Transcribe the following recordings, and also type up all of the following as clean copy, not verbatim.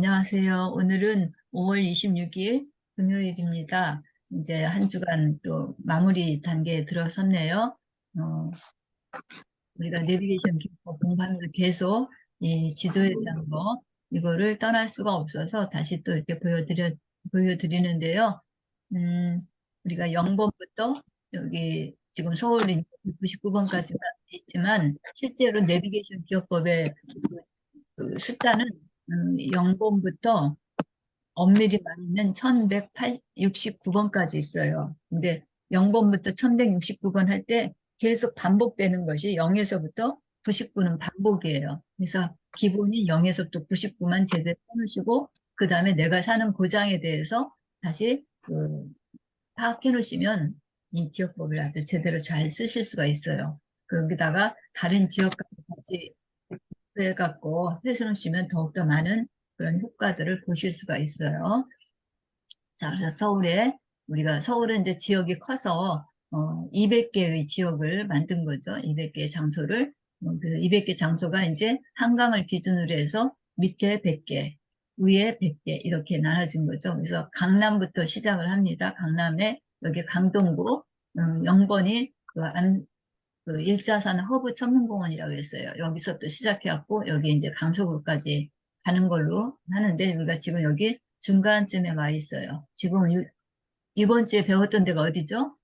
안녕하세요. 오늘은 5월 26일 금요일입니다. 이제 한 주간 또 마무리 단계에 들어섰네요. 어, 우리가 내비게이션 기법 공부하면서 계속 이 지도에 대한 거, 이거를 떠날 수가 없어서 다시 또 이렇게 보여드리는데요. 음, 우리가 0번부터 여기 지금 서울 99번까지만 있지만 실제로 내비게이션 기업법의 그 숫자는 0번부터 엄밀히 말하면 1169번까지 있어요. 근데 0번부터 1169번 할 때 계속 반복되는 것이 0에서부터 99는 반복이에요. 그래서 기본이 0에서부터 99만 제대로 해놓으시고 그 다음에 내가 사는 고장에 대해서 다시 파악해 놓으시면 이 기억법을 아주 제대로 잘 쓰실 수가 있어요. 거기다가 다른 지역까지 같이 해갖고 해서 놓으시면 더욱더 많은 그런 효과들을 보실 수가 있어요. 자, 그래서 우리가 서울은 이제 지역이 커서 200개의 지역을 만든 거죠. 200개의 장소를. 그래서 200개 장소가 이제 한강을 기준으로 해서 밑에 100개, 위에 100개 이렇게 나눠진 거죠. 그래서 강남부터 시작을 합니다. 강남에 여기 강동구 0번이 그 일자산 허브 천문공원이라고 했어요. 여기서 또 시작해갖고 여기 이제 강서구까지 가는 걸로 하는데 우리가 지금 여기 중간쯤에 와 있어요. 지금 이번 주에 배웠던 데가 어디죠?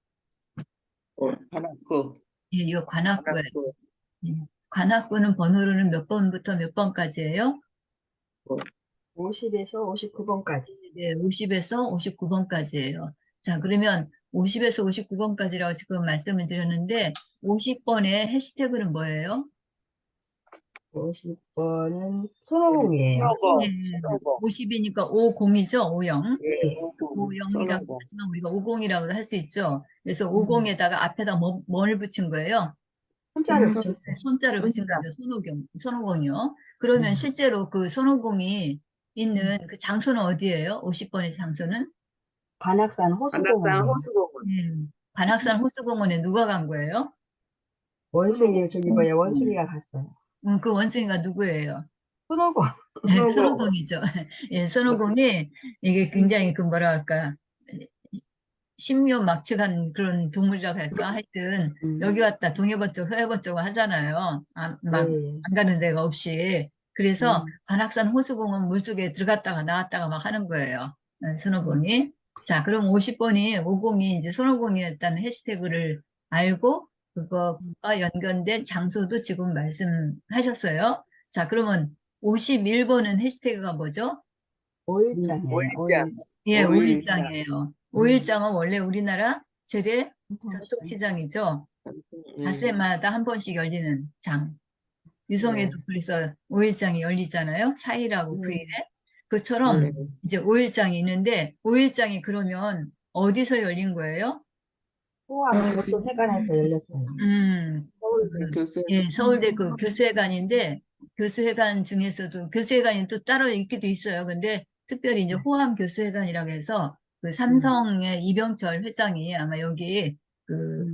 관악구. 예, 이 관악구예요. 관악구. 예. 관악구는 번호로는 몇 번부터 몇 번까지예요? 50에서 59번까지. 네, 50에서 59번까지예요. 자, 그러면 50에서 59번까지라고 지금 말씀을 드렸는데 50번의 해시태그는 뭐예요? 50번은 손오공이에요. 예, 손오공. 50이니까 50이죠, 50. 예, 오공. 50이라고 손오공. 하지만 우리가 50이라고 할 수 있죠. 그래서 음. 50에다가 앞에다 뭘 붙인 거예요? 손자를 붙였어요. 손자를 붙인 손자. 거죠. 손오공이요. 그러면 실제로 그 손오공이 있는 그 장소는 어디예요? 50번의 장소는? 관악산 관악산 호수공원이에요. 호수공원. 관악산 호수공원에 누가 간 거예요? 원숭이, 저기 뭐야, 원숭이가 갔어요. 그 원숭이가 누구예요? 손오공. 네, 손오공. 손오공이죠. 예, 손오공이 이게 굉장히 그 뭐라 할까 신묘막측한 그런 동물이라고 할까? 하여튼 여기 왔다 동해번쩍 서해번쩍 하잖아요. 네. 안 가는 데가 없이. 그래서 음. 관악산 호수공원 물속에 들어갔다가 나왔다가 막 하는 거예요. 손오공이. 자, 그럼 50번이 50이 이제 손오공이었다는 해시태그를 알고 그거와 연관된 장소도 지금 말씀하셨어요. 자, 그러면 51번은 해시태그가 뭐죠? 5일장이에요. 오일장. 예, 오일장. 5일장이에요. 5일장은 원래 우리나라 최대 전통시장이죠. 예. 닷새마다 한 번씩 열리는 장. 유성에도 네. 그래서 5일장이 열리잖아요. 4일하고 9일에. 그처럼 네. 이제 5일장이 있는데 5일장이 그러면 어디서 열린 거예요? 호암 교수회관에서 열렸어요. 서울대 교수. 예, 서울대 그 교수회관인데 교수회관 중에서도 교수회관이 또 따로 있기도 있어요. 근데 특별히 이제 호암 교수회관이라고 해서 그 삼성의 이병철 회장이 아마 여기 그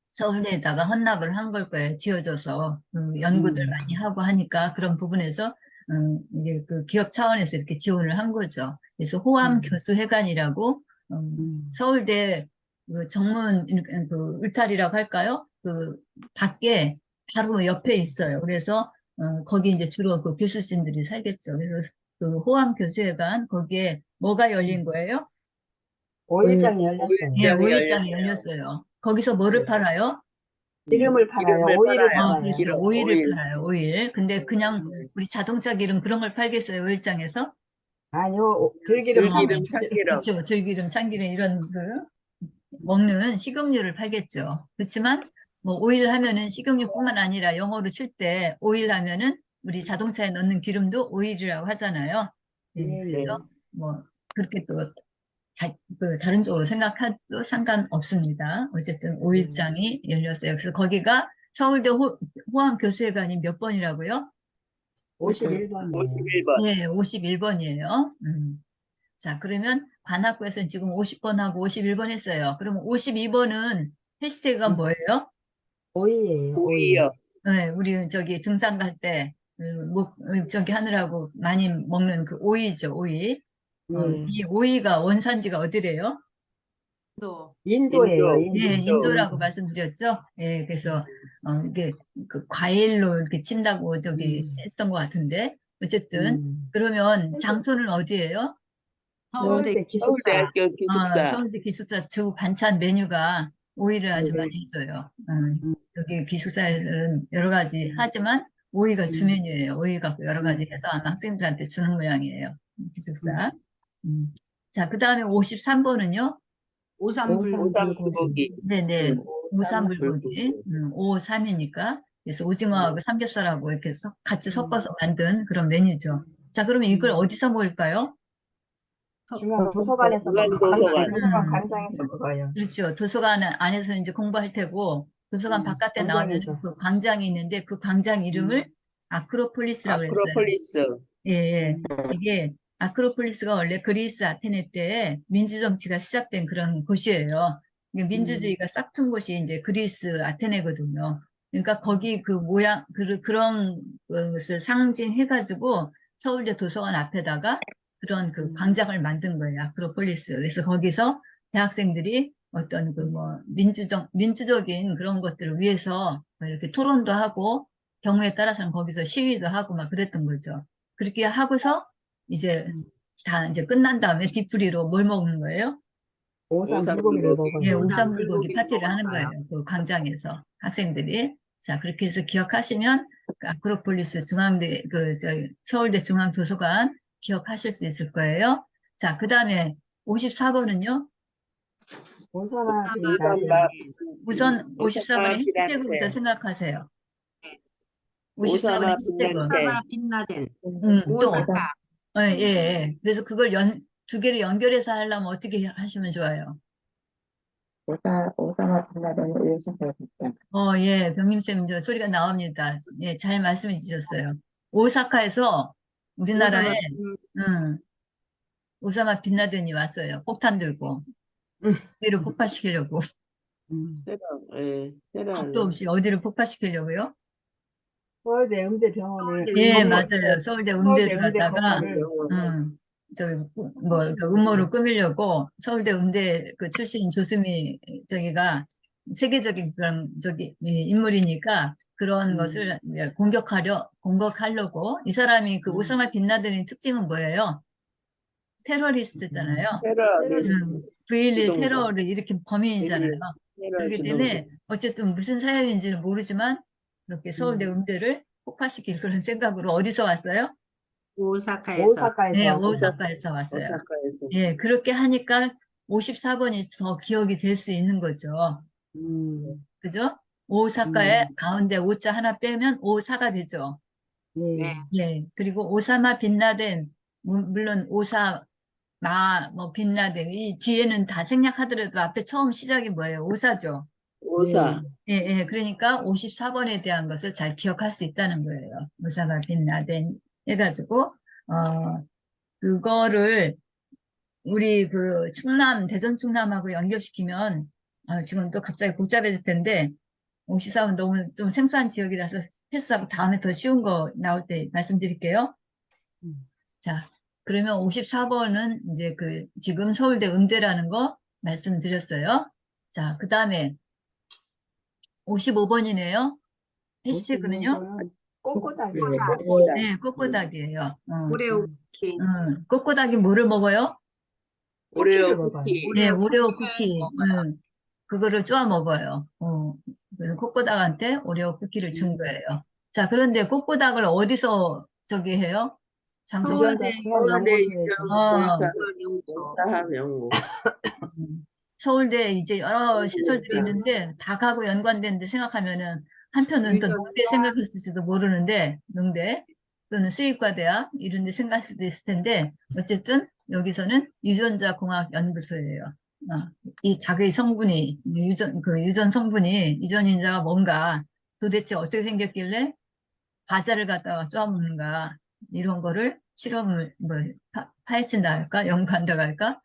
서울대에다가 헌납을 한 걸 거예요. 지어줘서 연구들 많이 하고 하니까 그런 부분에서 이게 그 기업 차원에서 이렇게 지원을 한 거죠. 그래서 호암 교수회관이라고 서울대 그 정문 그 울타리라고 할까요? 그 밖에 바로 옆에 있어요. 그래서 거기 이제 주로 그 교수진들이 살겠죠. 그래서 그 호암 교수회관 거기에 뭐가 열린 거예요? 5일장이 열렸어요. 예, 오일장이 5일장이 열렸네요. 열렸어요. 거기서 뭐를 팔아요? 기름을 팔아요. 기름을 오일을 팔아요. 팔아요. 그렇죠. 기름, 오일을 오일. 팔아요. 오일. 근데 그냥 우리 자동차 기름 그런 걸 팔겠어요. 오일장에서? 아니요, 들기름 들기름, 팔아요. 참기름. 그렇죠. 들기름, 참기름 이런 그 먹는 식용유를 팔겠죠. 그렇지만 뭐 오일 하면은 식용유뿐만 아니라 영어로 칠 때 오일 하면은 우리 자동차에 넣는 기름도 오일이라고 하잖아요. 네, 네, 그래서 네. 뭐 그렇게 또 그 다른 쪽으로 생각해도 상관없습니다. 어쨌든 네. 5일장이 열렸어요. 그래서 거기가 서울대 호암 교수회관이 몇 번이라고요? 51번이에요. 51번. 네, 51번이에요. 자, 그러면 관악구에서는 지금 50번하고 51번 했어요. 그러면 52번은 해시태그가 뭐예요? 오이예요, 오이. 오이요. 네, 우리 저기 등산 갈 때 저기 하느라고 많이 먹는 그 오이죠, 오이. 이 오이가 원산지가 어디래요? 또 인도예요, 예, 인도. 인도라고 말씀드렸죠. 예, 그래서 이게 그 과일로 이렇게 친다고 저기 했던 것 같은데 어쨌든 그러면 장소는 어디예요? 서울대 서울대 기숙사. 서울대학교 기숙사. 서울대 기숙사 주 반찬 메뉴가 오이를 아주 네. 많이 해줘요. 음. 여기 기숙사에서는 여러 가지 하지만 오이가 주 메뉴예요. 오이 갖고 여러 가지 해서 아마 학생들한테 주는 모양이에요. 기숙사. 자, 그 다음에 53번은요? 오삼불고기. 오삼불고기. 네네. 오삼불고기. 불고기. 5-3이니까. 그래서 오징어하고 삼겹살하고 이렇게 같이 섞어서 만든 그런 메뉴죠. 음. 자, 그러면 이걸 어디서 먹을까요? 중앙 도서관에서 중앙 먹어요. 도서관. 도서관 광장에서 먹어요. 그렇죠. 도서관 안에서 이제 공부할 테고, 도서관 바깥에 나오면 광장에서. 그 광장이 있는데 그 광장 이름을 아크로폴리스라고 그랬어요. 아크로폴리스. 예, 예. 이게 아크로폴리스가 원래 그리스 아테네 때 민주정치가 시작된 그런 곳이에요. 이게 민주주의가 싹튼 곳이 이제 그리스 아테네거든요. 그러니까 거기 그 모양, 그런 것을 상징해가지고 서울대 도서관 앞에다가 그런 그 광장을 만든 거예요. 아크로폴리스. 그래서 거기서 대학생들이 어떤 그 뭐 민주적인 그런 것들을 위해서 뭐 이렇게 토론도 하고 경우에 따라서는 거기서 시위도 하고 막 그랬던 거죠. 그렇게 하고서 이제 다 이제 끝난 다음에 뒤풀이로 뭘 먹는 거예요? 오삼불고기를 예, 먹어요. 오삼불고기 파티를 하는 거예요. 그 광장에서 학생들이. 자, 그렇게 해서 기억하시면 그 아크로폴리스 중앙대, 서울대 중앙도서관 기억하실 수 있을 거예요. 자, 그 다음에 54번은요? 오사마 빈 오삼마. 라덴. 우선 54번의 오사마 해시태그부터 빈라덴. 생각하세요. 오사마 54번의 해시태그. 빈라덴. 빛나덴 또. 오사카 예, 예. 그래서 그걸 두 개를 연결해서 하려면 어떻게 하시면 좋아요? 오사마 bin 라덴을 의식하였다. 예, 병림쌤, 저 소리가 나옵니다. 예, 잘 말씀해 주셨어요. 오사카에서 우리나라에, 오사마 음, 오사마 빈라덴이 왔어요. 폭탄 들고. 음. 어디를 폭파시키려고. 겁도 테러는. 없이 어디를 폭파시키려고요? 서울대 음대병원을 서울대 예, 음대. 맞아요. 서울대 서울대 음대를 음대 갖다가, 건물을 음모를 꾸미려고 서울대 음대 그 출신 조수미 저기가 세계적인 그런 인물이니까 그런 것을 이제 공격하려고 이 사람이 그 오사마 빈라덴의 특징은 뭐예요? 테러리스트잖아요. 테러리스트. 9.11 주동자. 테러를 일으킨 범인이잖아요. 테러 그렇기 주동자. 때문에 어쨌든 무슨 사연인지는 모르지만 그렇게 서울대 음대를 폭파시킬 그런 생각으로 어디서 왔어요? 오사카에서 오사카에서 네, 왔어요. 오사카에서 왔어요. 오사카에서. 예, 그렇게 하니까 54번이 더 기억이 될 수 있는 거죠. 그죠? 오사카에 가운데 오자 하나 빼면 오사가 되죠. 네. 예, 그리고 오사마 빈라덴, 물론 뭐 빈라덴, 이 뒤에는 다 생략하더라도 앞에 처음 시작이 뭐예요? 오사죠. 오사. 예, 예, 그러니까 54번에 대한 것을 잘 기억할 수 있다는 거예요. 오사마 빈라덴 해가지고, 그거를 우리 그 대전 충남하고 연결시키면, 지금 또 갑자기 복잡해질 텐데, 54번 너무 좀 생소한 지역이라서 패스하고 다음에 더 쉬운 거 나올 때 말씀드릴게요. 자, 그러면 54번은 이제 지금 서울대 음대라는 거 말씀드렸어요. 자, 그 다음에 55번이네요. 해시태그는요? 55번은 꼬꼬닭이. 네, 꼬꼬닭이에요. 오레오키 꼬꼬닭이 뭐를 먹어요? 쿠키를 오레오 먹어요. 쿠키. 네, 오레오 오레오 쿠키. 그거를 쪼아 먹어요. 그래서 꼬꼬닭한테 오레오 쿠키를 준 거예요. 자, 그런데 꼬꼬닭을 어디서 저기 해요? 장소. 유전자 서울대 공학연구소에서. 원사함 연구. 서울대 이제 여러 시설들이 있는데 다 가고 연관되는데 생각하면은 한편은 또 농대 생각했을지도 모르는데 농대 또는 수의과대학 이런 데 생각할 수도 있을 텐데 어쨌든 여기서는 유전자공학연구소예요. 이 닭의 성분이 유전 성분이 유전인자가 뭔가 도대체 어떻게 생겼길래 과자를 갖다가 쏘아먹는가 이런 거를 실험을 파헤친다 할까 연구한다고 할까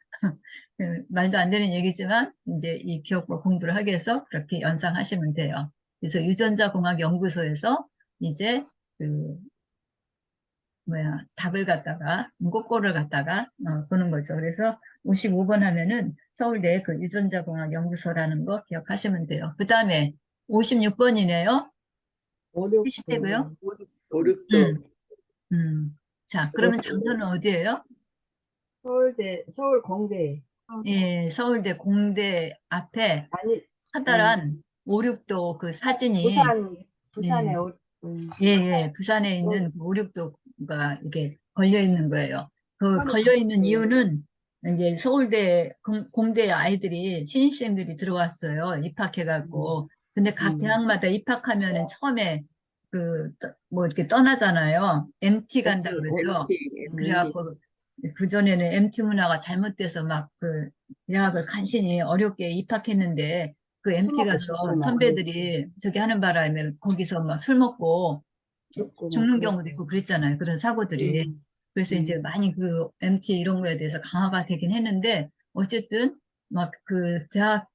말도 안 되는 얘기지만 이제 이 기억과 공부를 하기 위해서 그렇게 연상하시면 돼요. 그래서 유전자공학연구소에서 이제 닭을 갖다가, 꼬꼬를 갖다가, 보는 거죠. 그래서 55번 하면은 서울대 그 유전자공학 연구소라는 거 기억하시면 돼요. 그 다음에 56번이네요. 56도. 해시태그요. 오륙도. 자, 그러면 장소는 어디예요? 서울 공대. 예, 서울대 공대 앞에 아니, 커다란 56도 그 사진이, 부산에, 예, 음, 예, 부산에 있는 그 56도가 이게 걸려 있는 거예요. 그 서울에 걸려 있는 가깝대요. 이유는 이제 서울대 공대 아이들이 신입생들이 들어왔어요. 입학해갖고. 근데 각 대학마다 입학하면은 처음에 뭐 이렇게 떠나잖아요. MT 간다 그러죠. MT. 그래갖고 그전에는 MT 문화가 잘못돼서 막 그 대학을 간신히 어렵게 입학했는데 그 술 MT 먹고 가서 죽고 막 선배들이 저기 하는 바람에 거기서 막 술 먹고 죽고 막 죽는 그랬어요. 경우도 있고 그랬잖아요. 그런 사고들이. 그래서 이제 많이 그 MT 이런 거에 대해서 강화가 되긴 했는데 어쨌든 막 그 대학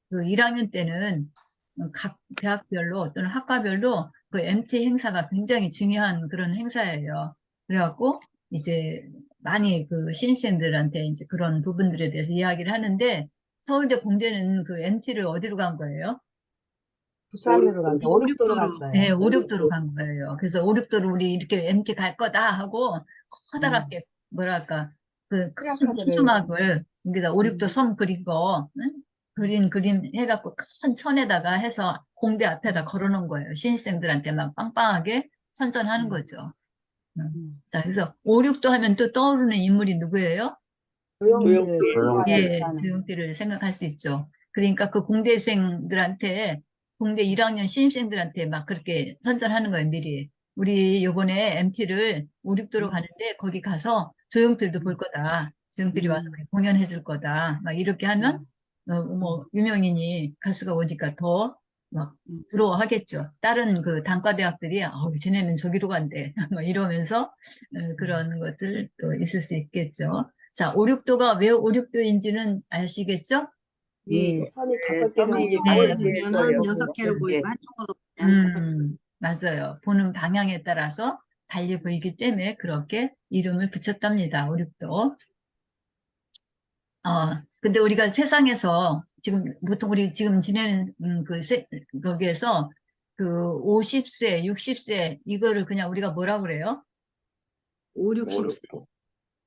그 1학년 때는 각 대학별로 또는 학과별로 그 MT 행사가 굉장히 중요한 그런 행사예요. 그래갖고 이제 많이 그 신입생들한테 이제 그런 부분들에 대해서 이야기를 하는데 서울대 공대는 그 MT를 어디로 간 거예요? 부산으로 갔어요. 56도로 네, 갔어요. 5, 6도로 간 거예요. 그래서 5, 6도로 우리 이렇게 MT 갈 거다 하고 커다랗게 뭐랄까 그 큰 플래카드를, 현수막을 여기다 5, 6도 섬 그리고 응? 그린 그림 해갖고 큰 천에다가 해서 공대 앞에다 걸어놓은 거예요. 신입생들한테 막 빵빵하게 선전하는 거죠. 응. 자, 그래서 5, 6도 하면 또 떠오르는 인물이 누구예요? 조용필, 예, 있잖아요. 조용필을 생각할 수 있죠. 그러니까 그 공대생들한테, 공대 1학년 신입생들한테 막 그렇게 선전하는 거예요, 미리. 우리 요번에 MT를 5, 6도로 가는데 거기 가서 조용필도 볼 거다. 조용필이 와서 공연해 줄 거다. 막 이렇게 하면, 뭐, 유명인이 가수가 오니까 더 막 부러워하겠죠. 다른 그 단과대학들이, 쟤네는 저기로 간대. 막 이러면서 그런 것들 또 있을 수 있겠죠. 자, 5, 6도가 왜 5, 6도인지는 아시겠죠? 예, 선이 5개로 선이 네. 다섯 개에서 보면은 6개로 보이고 한쪽으로 보면 5개. 맞아요. 보는 방향에 따라서 달리 보이기 때문에 그렇게 이름을 붙였답니다. 5, 6도. 근데 우리가 세상에서 지금 보통 우리 지금 지내는 거기에서 그 50세, 60세 이거를 그냥 우리가 뭐라 그래요? 5, 60세.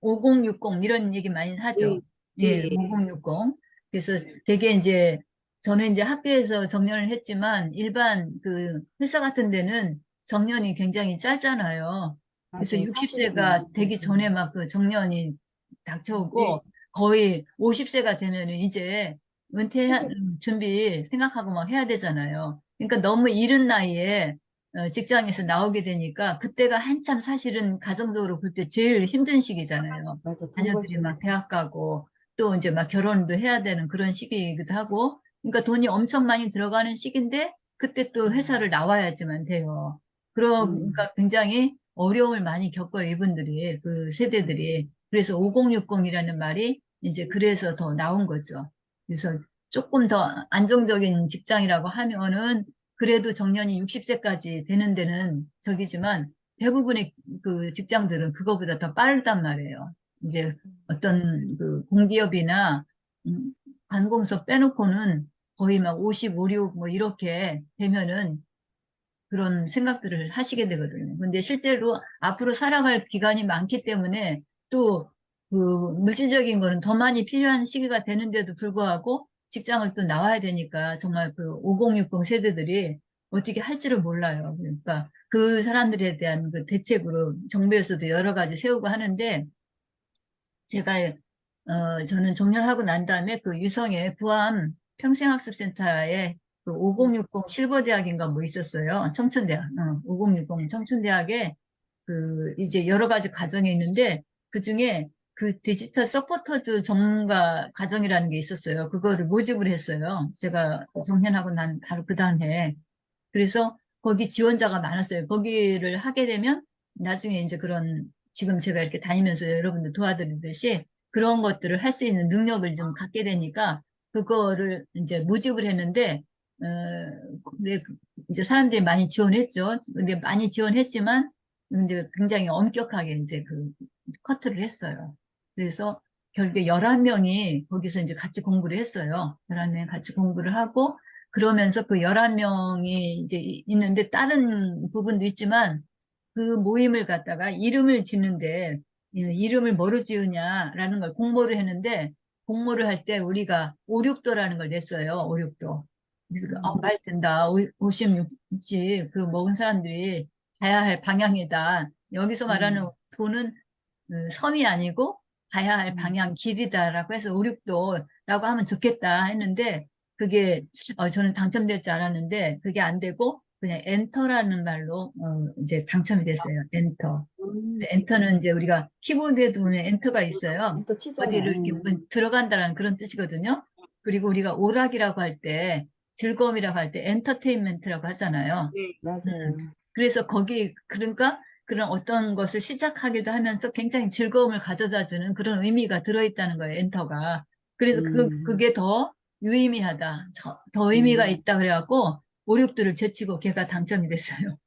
5060 이런 얘기 많이 하죠. 예, 예. 5060. 그래서 되게 이제 저는 이제 학교에서 정년을 했지만 일반 그 회사 같은 데는 정년이 굉장히 짧잖아요. 그래서 맞아요. 60세가 되기 전에 막 그 정년이 닥쳐오고 거의 50세가 되면은 이제 은퇴 준비 생각하고 막 해야 되잖아요. 그러니까 너무 이른 나이에 직장에서 나오게 되니까 그때가 한참 사실은 가정적으로 볼 때 제일 힘든 시기잖아요. 맞아, 돈 자녀들이 벌지. 막 대학 가고 또 이제 막 결혼도 해야 되는 그런 시기이기도 하고 그러니까 돈이 엄청 많이 들어가는 시기인데 그때 또 회사를 나와야지만 돼요. 그러니까 굉장히 어려움을 많이 겪어요, 이분들이, 그 세대들이. 그래서 5060이라는 말이 이제 그래서 더 나온 거죠. 그래서 조금 더 안정적인 직장이라고 하면은 그래도 정년이 60세까지 되는 데는 저기지만 대부분의 그 직장들은 그거보다 더 빠르단 말이에요. 이제 어떤 그 공기업이나 관공서 빼놓고는 거의 막 55, 6 뭐 이렇게 되면은 그런 생각들을 하시게 되거든요. 근데 실제로 앞으로 살아갈 기간이 많기 때문에 또 그 물질적인 거는 더 많이 필요한 시기가 되는데도 불구하고 직장을 또 나와야 되니까 정말 그 5060 세대들이 어떻게 할지를 몰라요. 그러니까 그 사람들에 대한 그 대책으로 정부에서도 여러 가지 세우고 하는데 제가 저는 종렬하고 난 다음에 그 유성의 구암 평생학습센터에 그 5060 실버대학인가 뭐 있었어요. 청춘대학. 5060 청춘대학에 그 이제 여러 가지 과정이 있는데 그 중에 그 디지털 서포터즈 전문가 과정이라는 게 있었어요. 그거를 모집을 했어요. 제가 정년하고 난 바로 그 다음에. 그래서 거기 지원자가 많았어요. 거기를 하게 되면 나중에 이제 그런 지금 제가 이렇게 다니면서 여러분들 도와드리듯이 그런 것들을 할 수 있는 능력을 좀 갖게 되니까 그거를 이제 모집을 했는데 그래 이제 사람들이 많이 지원했죠. 근데 많이 지원했지만 이제 굉장히 엄격하게 이제 그 커트를 했어요. 그래서 결국에 11명이 거기서 이제 같이 공부를 했어요. 11명이 같이 공부를 하고 그러면서 그 11명이 이제 있는데 다른 부분도 있지만 그 모임을 갖다가 이름을 짓는데 이름을 뭐로 지으냐라는 걸 공모를 했는데 공모를 할 때 우리가 5, 6도라는 걸 냈어요. 5, 6도. 그래서 말 된다. 56지 그 먹은 사람들이 가야 할 방향이다. 여기서 말하는 도는 섬이 아니고 가야 할 방향 길이다라고 해서 5, 6도라고 하면 좋겠다 했는데 그게 저는 당첨되지 않았는데 그게 안 되고 그냥 엔터라는 말로 이제 당첨이 됐어요. 엔터. 그래서 엔터는 이제 우리가 키보드에도 보면 엔터가 있어요. 또 치잖아요. 어디를 이렇게 들어간다는 그런 뜻이거든요. 그리고 우리가 오락이라고 할 때, 즐거움이라고 할 때 엔터테인먼트라고 하잖아요. 네. 맞아요. 그래서 거기 그러니까 그런 어떤 것을 시작하기도 하면서 굉장히 즐거움을 가져다 주는 그런 의미가 들어있다는 거예요. 엔터가. 그래서 그게 더 유의미하다. 더 의미가 있다 그래갖고 5, 6도를 제치고 걔가 당첨이 됐어요.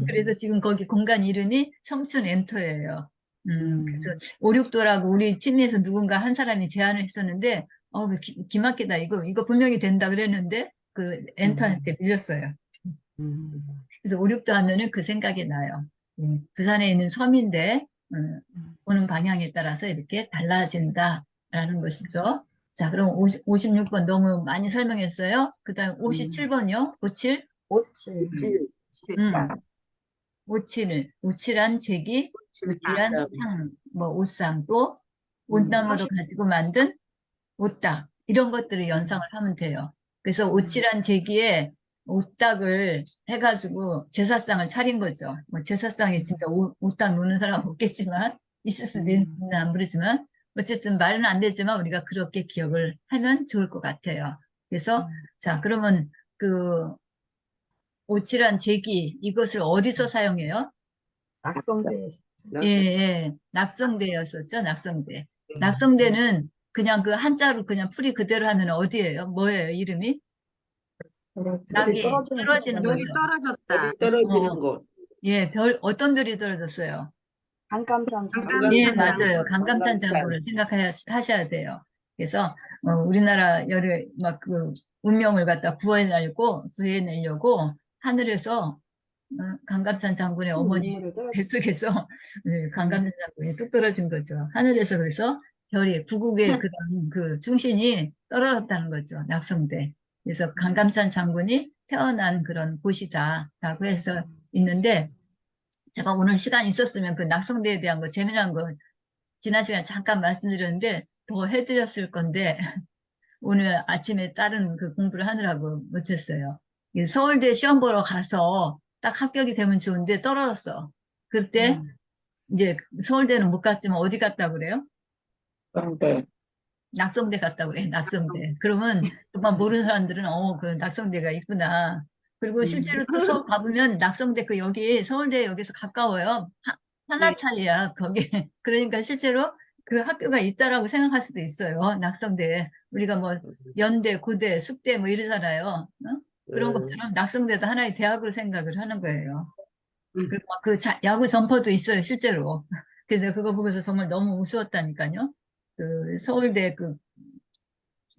그래서 지금 거기 공간 이름이 청춘 엔터예요. 그래서 5, 6도라고 우리 팀에서 누군가 한 사람이 제안을 했었는데, 기막히다. 이거 분명히 된다 그랬는데, 그 엔터한테 빌렸어요. 그래서 5, 6도 하면은 그 생각이 나요. 부산에 있는 섬인데, 보는 방향에 따라서 이렇게 달라진다라는 것이죠. 자, 그럼 56번 너무 많이 설명했어요. 그 다음 57번이요. 57? 57. 음. 오칠한 제기, 오칠한 옷상. 상, 뭐 옷상 또 온나무로 가지고 만든 옷딱 이런 것들을 연상을 하면 돼요. 그래서 오칠한 제기에 옷딱을 해가지고 제사상을 차린 거죠. 뭐 제사상에 진짜 옷딱 놓는 사람 없겠지만 있을 수도 있는 안 모르지만 어쨌든 말은 안 되지만 우리가 그렇게 기억을 하면 좋을 것 같아요. 그래서 자 그러면 그 오칠한 제기 이것을 어디서 사용해요? 낙성대. 예, 예. 낙성대였었죠, 낙성대. 낙성대는 그냥 그 한자로 그냥 풀이 그대로 하면 어디예요? 뭐예요, 이름이? 낙이 떨어지는 별이 거죠. 떨어졌다. 떨어지는 곳. 예, 어떤 별이 떨어졌어요? 한감찬 강감 예, 장군. 맞아요. 강감찬 강감찬. 장군을 생각하셔야 돼요. 그래서 우리나라 막 그 운명을 갖다 구해내려고 하늘에서 강감찬 장군의 어머니 인물을 떨어졌어요. 뱃속에서 강감찬 장군이 뚝 떨어진 거죠. 하늘에서 그래서 별이 구국의 그런 그 충신이 떨어졌다는 거죠. 낙성대. 그래서 강감찬 장군이 태어난 그런 곳이다라고 해서 있는데 제가 오늘 시간 있었으면 그 낙성대에 대한 거 재미난 거 지난 시간에 잠깐 말씀드렸는데 더 해드렸을 건데 오늘 아침에 다른 그 공부를 하느라고 못했어요. 서울대 시험 보러 가서 딱 합격이 되면 좋은데 떨어졌어. 그때 이제 서울대는 못 갔지만 어디 갔다 그래요? 그런데 낙성대 갔다 그래, 낙성대. 그러면 정말 모르는 사람들은 그 낙성대가 있구나. 그리고 실제로 또 서울 가보면 낙성대 여기 서울대 여기서 가까워요. 하나 네. 차이야, 거기. 그러니까 실제로 그 학교가 있다라고 생각할 수도 있어요. 낙성대. 우리가 뭐 연대, 고대, 숙대 뭐 이러잖아요. 그런 것처럼 낙성대도 하나의 대학으로 생각을 하는 거예요. 그리고 막 야구 점퍼도 있어요, 실제로. 근데 그거 보고서 정말 너무 우스웠다니까요. 그 서울대 그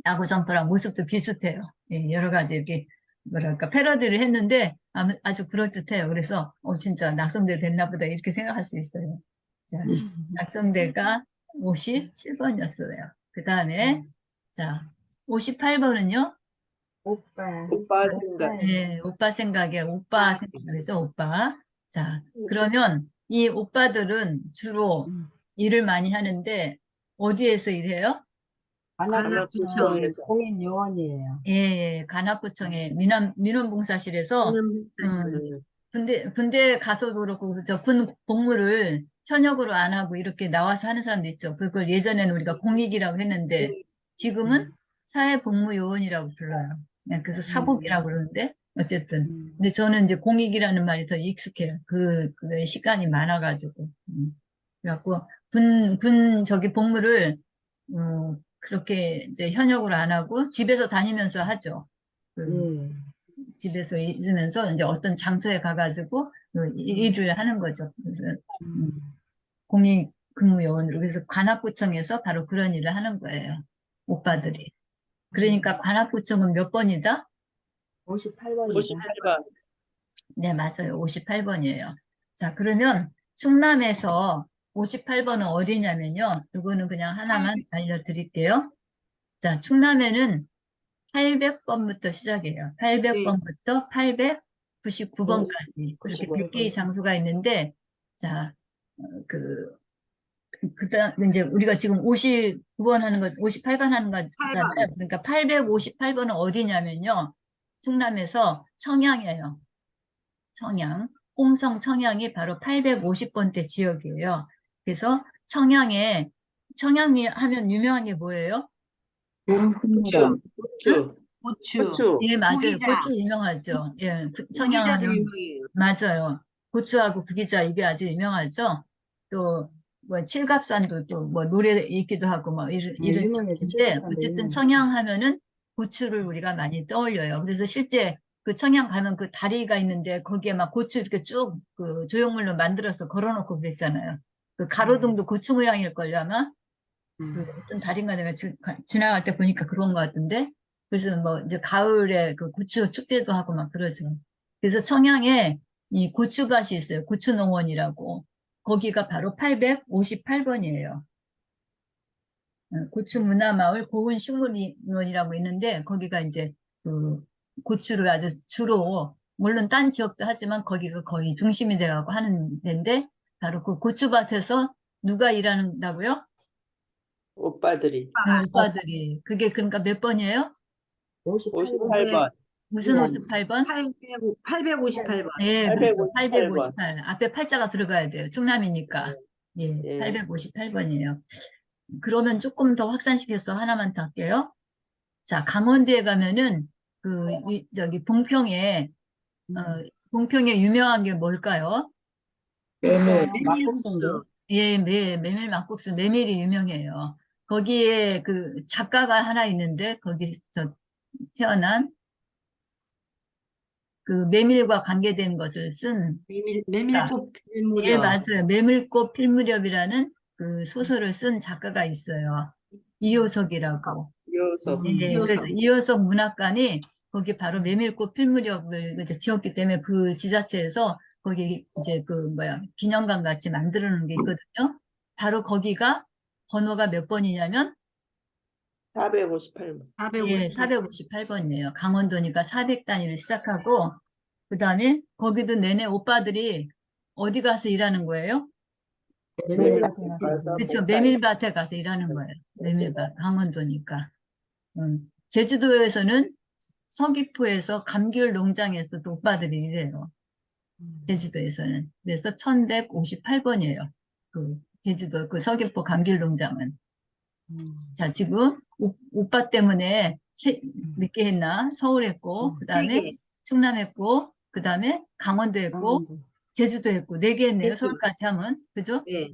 야구 점퍼랑 모습도 비슷해요. 예, 여러 가지 이렇게 뭐랄까 패러디를 했는데 아주 그럴듯해요. 그래서 진짜 낙성대 됐나 보다 이렇게 생각할 수 있어요. 자, 낙성대가 57번이었어요. 그 다음에 자 58번은요? 오빠. 오빠 생각. 네, 오빠 생각에 오빠 생각이죠, 오빠. 자, 그러면 이 오빠들은 주로 일을 많이 하는데 어디에서 일해요? 관악구청 관악구청에서. 공인요원이에요. 예, 관악구청의 민원봉사실에서 음. 군대 가서도 그렇고 저 군 복무를 현역으로 안 하고 이렇게 나와서 하는 사람도 있죠. 그걸 예전에는 우리가 공익이라고 했는데 지금은 사회복무요원이라고 불러요. 그래서 사복이라고 그러는데 어쨌든 근데 저는 이제 공익이라는 말이 더 익숙해요. 그 시간이 많아가지고 그래갖고 군 저기 복무를 그렇게 이제 현역으로 안 하고 집에서 다니면서 하죠. 그 집에서 있으면서 이제 어떤 장소에 가가지고 그 일을 하는 거죠. 그래서 공익근무요원으로. 그래서 관악구청에서 바로 그런 일을 하는 거예요. 오빠들이. 그러니까 관악구청은 몇 번이다? 58번이다. 58번. 네, 맞아요. 58번이에요. 자, 그러면 충남에서 58번은 어디냐면요. 이거는 그냥 하나만 알려드릴게요. 자, 충남에는 800번부터 시작해요. 800번부터 899번까지. 그렇게 100개의 장소가 있는데, 자, 그다음, 이제 우리가 지금 59번 하는 거, 58번 하는 거잖아요. 8번. 그러니까 858번은 어디냐면요. 충남에서 청양이에요. 청양. 홍성 청양이 바로 850번대 지역이에요. 그래서 청양이 하면 유명한 게 뭐예요? 동풍무람, 고추. 고추. 고추. 예, 맞아요. 구기자. 고추 유명하죠. 예, 구기자도 청양하면 유명해요. 맞아요. 고추하고 구기자 이게 아주 유명하죠. 또 뭐 칠갑산도 또 뭐 노래 있기도 하고 뭐 이런 유명해죠. 쪽인데 칠갑산도 어쨌든 유명하죠. 청양 하면은 고추를 우리가 많이 떠올려요. 그래서 실제 그 청양 가면 그 다리가 있는데 거기에 막 고추 이렇게 쭉 그 조형물로 만들어서 걸어놓고 그랬잖아요. 그 가로등도 고추 모양일걸요 아마. 그 어떤 다리인가 내가 지나갈 때 보니까 그런 것 같은데. 그래서 뭐 이제 가을에 그 고추 축제도 하고 막 그러죠. 그래서 청양에 이 고추밭이 있어요. 고추농원이라고. 거기가 바로 858번이에요. 고추문화마을 고운식물원이라고 있는데 거기가 이제 그 고추를 아주 주로 물론 딴 지역도 하지만 거기가 거의 중심이 돼가고 하는 데인데 바로 그 고추밭에서 누가 일한다고요? 오빠들이. 오빠들이. 그게 그러니까 몇 번이에요? 58번. 58번. 무슨 네. 58번? 858번. 예, 그렇죠. 858번. 858. 앞에 팔자가 들어가야 돼요. 충남이니까. 예, 예. 858번이에요. 그러면 조금 더 확산시켜서 하나만 더 할게요. 자, 강원도에 가면은 저기 봉평에 유명한 게 뭘까요? 메밀, 막국수인데. 예, 메밀 막국수, 메밀이 유명해요. 거기에 그 작가가 하나 있는데 거기서 태어난 그 메밀과 관계된 것을 쓴 메밀꽃 필무렵. 예, 맞아요. 메밀꽃 필무렵이라는 그 소설을 쓴 작가가 있어요. 이효석이라고. 이어서. 예, 그래서 이효석 문학관이 거기 바로 메밀꽃 필무렵을 이제 지었기 때문에 그 지자체에서 거기 이제 기념관 같이 만들어 놓은 게 있거든요. 바로 거기가 번호가 몇 번이냐면 458번. 예, 458. 458번이에요. 강원도니까 400단위를 시작하고 그다음에 거기도 내내 오빠들이 어디 가서 일하는 거예요? 메밀밭에 가서. 그렇죠. 메밀밭에 가서 일하는 거예요. 메밀밭, 강원도니까. 제주도에서는 서귀포에서 감귤 농장에서도 오빠들이 일해요. 제주도에서는. 그래서 1158번이에요. 그 제주도 그 서귀포 감귤 농장은. 자, 지금 오빠 때문에 몇 개 했나? 서울 했고, 그 다음에 3개. 충남 했고, 그 다음에 강원도 했고, 제주도 했고, 4개 했네요. 4개. 서울까지 하면. 그죠? 네.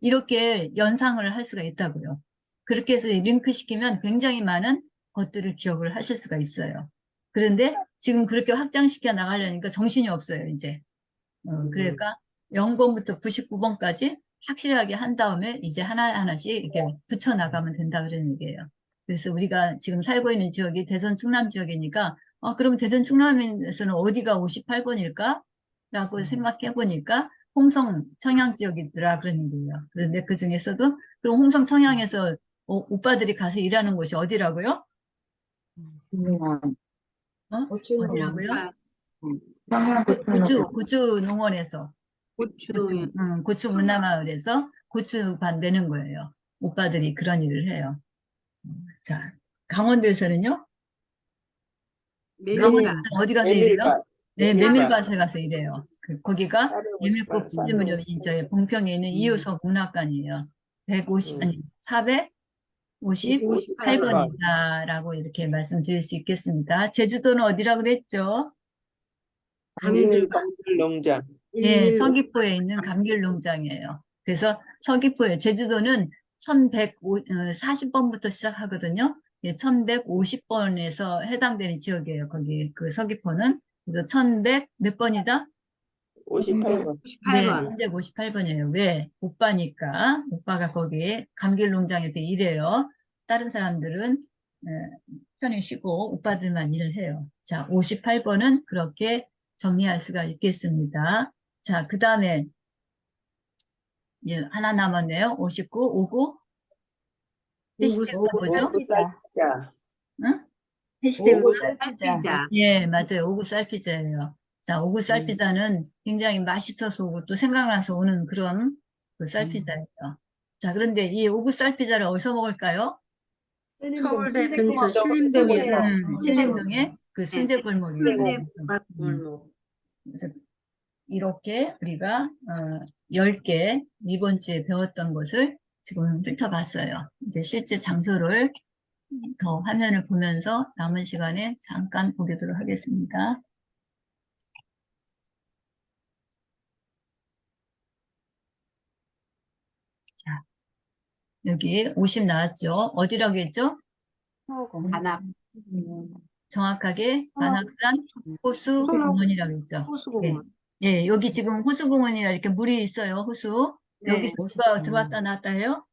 이렇게 연상을 할 수가 있다고요. 그렇게 해서 링크시키면 굉장히 많은 것들을 기억을 하실 수가 있어요. 그런데 지금 그렇게 확장시켜 나가려니까 정신이 없어요, 이제. 그러니까 0번부터 99번까지 확실하게 한 다음에 이제 하나하나씩 이렇게 붙여나가면 된다 그런 얘기예요. 그래서 우리가 지금 살고 있는 지역이 대전 충남 지역이니까 그럼 대전 충남에서는 어디가 58번일까? 라고 생각해 보니까 홍성 청양 지역이더라 그런 얘기예요. 그런데 그 중에서도 그럼 홍성 청양에서 오빠들이 가서 일하는 곳이 어디라고요? 유명한 어디라고요? 청양 고추 농원에서 고추. 고추 문화마을에서 고추밭 내는 거예요. 오빠들이 그런 일을 해요. 자, 강원도에서는요? 메밀밭. 어디 가서 일해요? 메밀밭. 네, 메밀밭. 메밀밭에 가서 일해요. 거기가 458, 메밀꽃 필무렵 저희 봉평에 있는 이효석 문학관이에요. 458번이다라고 58번. 이렇게 말씀드릴 수 있겠습니다. 제주도는 어디라고 그랬죠? 감귤 감귤밭. 농장. 네, 서귀포에 있는 감귤농장이에요. 그래서 서귀포에 제주도는 1140번부터 시작하거든요. 1150번에서 해당되는 지역이에요. 거기 그 서귀포는. 그래서 1100 몇 번이다? 58번. 네, 58번. 358번이에요. 왜? 오빠니까. 오빠가 거기 감귤 농장에서 일해요. 다른 사람들은 편히 쉬고 오빠들만 일을 해요. 자, 58번은 그렇게 정리할 수가 있겠습니다. 자, 그 다음에 이제 하나 남았네요. 59, 59. 해시태그가 뭐죠? 오구 쌀피자. 응? 해시태그가 오구 쌀피자. 피자. 예, 맞아요. 오구 쌀피자예요. 자, 오구 쌀피자는 굉장히 맛있어서 오고 또 생각나서 오는 그런 그 쌀피자예요. 자, 그런데 이 오구 쌀피자를 어디서 먹을까요? 서울대 근처 음. 신림동에서 신림동에 그 순대골목이 있어요. 순대밥골목. 그래서 이렇게 우리가 10개 이번 주에 배웠던 것을 지금 훑어봤어요. 이제 실제 장소를 더 화면을 보면서 남은 시간에 잠깐 보도록 하겠습니다. 자, 여기 50 나왔죠? 어디라고 했죠? 관악. 정확하게 관악산 소노 호수공원이라고 했죠? 호수공원. 예, 여기 지금 호수공원이라 이렇게 물이 있어요, 호수. 네. 여기서 누가 들어왔다 나왔다 해요?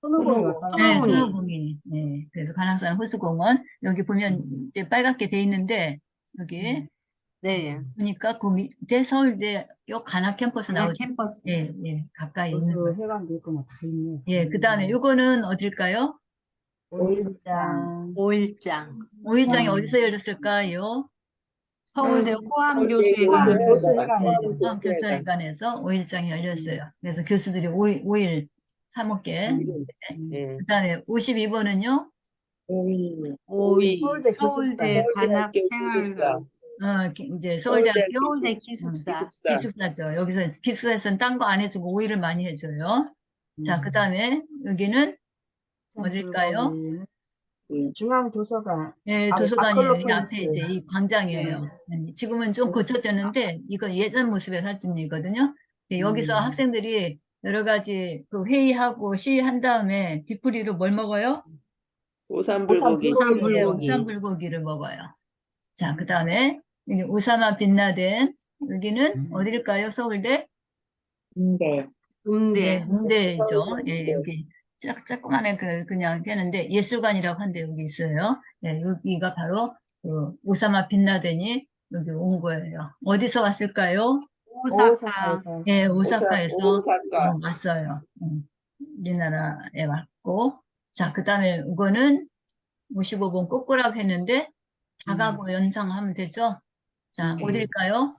손오공이 왔다 네, 손오공이. 손오공이. 네, 그래서 관악산 호수공원. 여기 보면 이제 빨갛게 돼 있는데, 여기 네. 보니까 그 밑에 서울대역 관악 캠퍼스 관악 나오죠? 캠퍼스. 예, 예, 가까이 있는 거. 호수 해관도 있고 뭐 다 있네. 예, 그 다음에 요거는 어딜까요? 오일장. 5일장. 5일장이 어디서 열렸을까요? 서울대 호암교수회관. 호암 교수회관. 네, 교수회관에서 5일장이 열렸어요. 그래서 교수들이 5일 사먹게. 예. 그 다음에 52번은요? 5위. 서울대 서울대 관악 기숙사. 생활관. 이제 서울대학교 서울대 기숙사. 기숙사죠. 여기서 기숙사에서는 딴 거 안 해주고 5일을 많이 해줘요. 자, 그 다음에 여기는 어딜까요? 중앙도서관. 예, 아, 도서관이에요. 이 아크로폴리스. 앞에 이제 이 광장이에요. 지금은 좀 고쳐졌는데 이거 예전 모습의 사진이거든요. 여기서 학생들이 여러 가지 그 회의하고 시위한 다음에 뒤풀이로 뭘 먹어요? 오삼불고기. 오삼불고기. 예, 오삼불고기를 먹어요. 자, 그 다음에 여기 오사마 빈라덴 여기는 어딜까요? 서울대? 네. 음대. 문대죠. 예, 여기 조그만한 그냥 되는데 예술관이라고 한데 여기 있어요. 예, 여기가 바로 그 오사마 빈라덴이 여기 온 거예요. 어디서 왔을까요? 오사카. 오사카에서. 예, 오사카에서 오사카. 왔어요. 우리나라에 왔고. 자, 그 다음에 이거는 55번 꼬꾸라고 했는데 다가구 연상하면 되죠? 자, 어딜까요?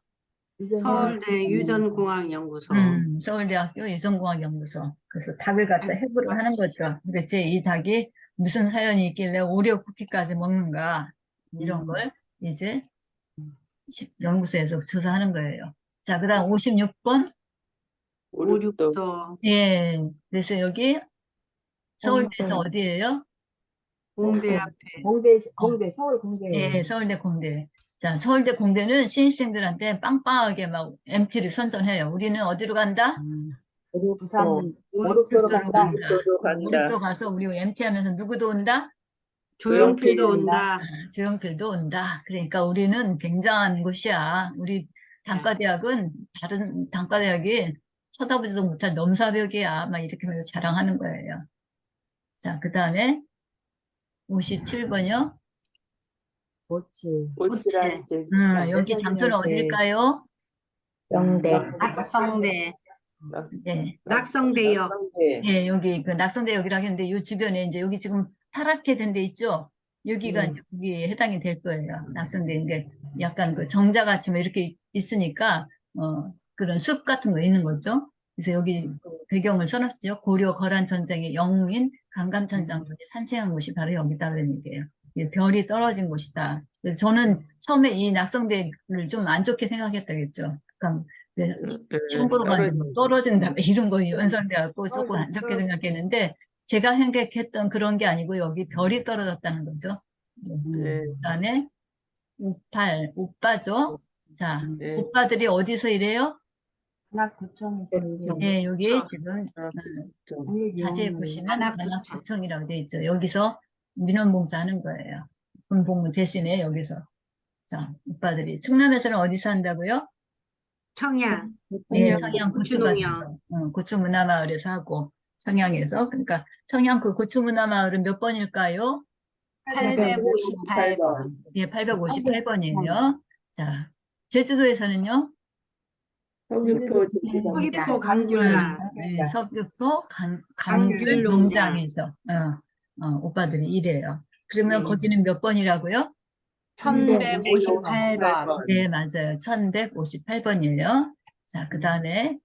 서울대 유전공학연구소. 서울대학교 유전공학연구소. 그래서 닭을 갖다 해부를 하는 거죠. 도대체 이 닭이 무슨 사연이 있길래 오리오 쿠키까지 먹는가 이런 걸 이제 연구소에서 조사하는 거예요. 자, 그 다음 56번. 오륙도. 예, 그래서 여기 서울대에서 어디예요? 공대 앞에. 공대, 서울 공대. 예, 서울대 공대. 자, 서울대 공대는 신입생들한테 빵빵하게 막 MT를 선전해요. 우리는 어디로 간다? 부산 오륙도로 간다. 오륙도 가서 우리 MT 하면서 누구도 온다? 조용필도 온다. 조용필도 온다. 그러니까 우리는 굉장한 곳이야. 우리 단과대학은 다른 단과대학이 쳐다보지도 못할 넘사벽이야. 막 이렇게 하면서 자랑하는 거예요. 자, 그 다음에 57번이요. 모치. 고치란지. 여기 장소는 어딜까요? 영대. 낙성대. 네. 낙성대역. 예, 여기 그 낙성대역이라고 했는데 이 주변에 이제 여기 지금 파랗게 된 데 있죠? 여기가 이제 거기에 해당이 될 거예요. 낙성대. 게 약간 그 정자같이 뭐 이렇게 있으니까 그런 숲 같은 거 있는 거죠. 그래서 여기 그 배경을 써놨죠. 고려 거란 전쟁의 영웅인 강감천장군이 산생한 곳이 바로 여기다 그런 얘기예요. 별이 떨어진 곳이다. 그래서 저는 처음에 이 낙성대를 좀 안 좋게 생각했다겠죠. 그러니까 참고로 가지고 떨어진다 이런 거 연상돼 갖고 조금 안 좋게 생각했는데 제가 생각했던 그런 게 아니고 여기 별이 떨어졌다는 거죠. 그다음에 58 오빠죠. 자, 오빠들이 어디서 일해요? 관악구청에서 예, 여기 지금 자세히 보시면 관악구청. 관악구청이라고 돼 있죠. 여기서 민원봉사 하는 거예요. 군복무 대신에 여기서. 자, 오빠들이 충남에서는 어디서 한다고요? 청양, 네, 청양 청양 고추농협. 고추밭에서, 고추 문화마을에서 하고, 청양에서. 그러니까 청양 그 고추 문화마을은 몇 번일까요? 858번. 예, 858번이에요. 자, 제주도에서는요? 서귀포 제주도 서귀포 강귤가. 네, 서귀포 강귤 강귤 농장. 농장에서 오빠들이 일해요. 그러면 네. 거기는 몇 번이라고요? 1158번. 네, 맞아요. 1158번이에요. 자, 그 다음에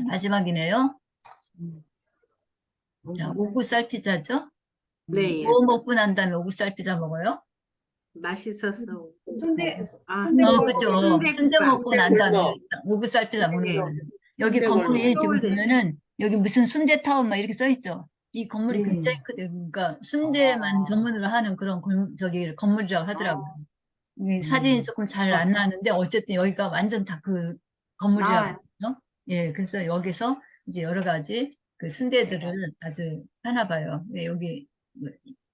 마지막이네요. 자, 오구살 피자죠? 네. 뭐 먹고 난 다음에 오구살 피자 먹어요? 맛있었어. 순대, 아, 순대 그죠. 순대국밥. 순대 먹고 난 다음에 순대국밥. 오구살 피자 먹는 네. 거예요. 여기 순대국밥. 건물이 지금 서울대. 보면은 여기 무슨 순대타운 막 이렇게 써 있죠. 이 건물이 네. 굉장히 크대요. 그러니까 순대만 전문으로 하는 그런 저기 건물이라고 하더라고요. 이 사진이 조금 잘 안 나는데 어쨌든 여기가 완전 다 그 건물이라고 하죠. 예, 그래서 여기서 이제 여러 가지 그 순대들을 아주 하나 봐요. 예, 여기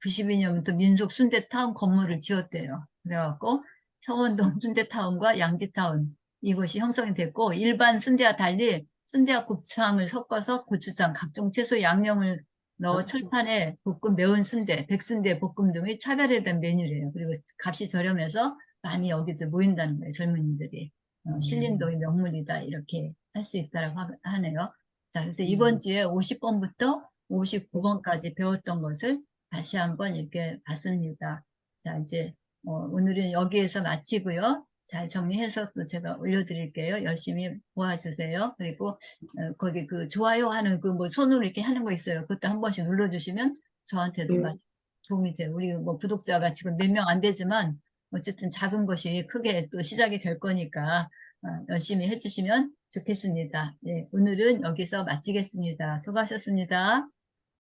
92년부터 민속 순대타운 건물을 지었대요. 그래갖고 서원동 순대타운과 양지타운 이것이 형성이 됐고 일반 순대와 달리 순대와 곱창을 섞어서 고추장, 각종 채소 양념을 넣어 철판에 볶은 매운 순대, 백순대 볶음 등의 차별화된 메뉴래요. 그리고 값이 저렴해서 많이 여기서 모인다는 거예요. 젊은이들이. 신림동이 명물이다 이렇게 할 수 있다고 하네요. 자, 그래서 이번 주에 50번부터 59번까지 배웠던 것을 다시 한번 이렇게 봤습니다. 자, 이제 오늘은 여기에서 마치고요. 잘 정리해서 또 제가 올려드릴게요. 열심히 모아주세요. 그리고 거기 그 좋아요 하는 그 뭐 손으로 이렇게 하는 거 있어요. 그것도 한 번씩 눌러주시면 저한테도 많이 도움이 돼요. 우리 뭐 구독자가 지금 몇 명 안 되지만 어쨌든 작은 것이 크게 또 시작이 될 거니까 열심히 해주시면 좋겠습니다. 네, 오늘은 여기서 마치겠습니다. 수고하셨습니다.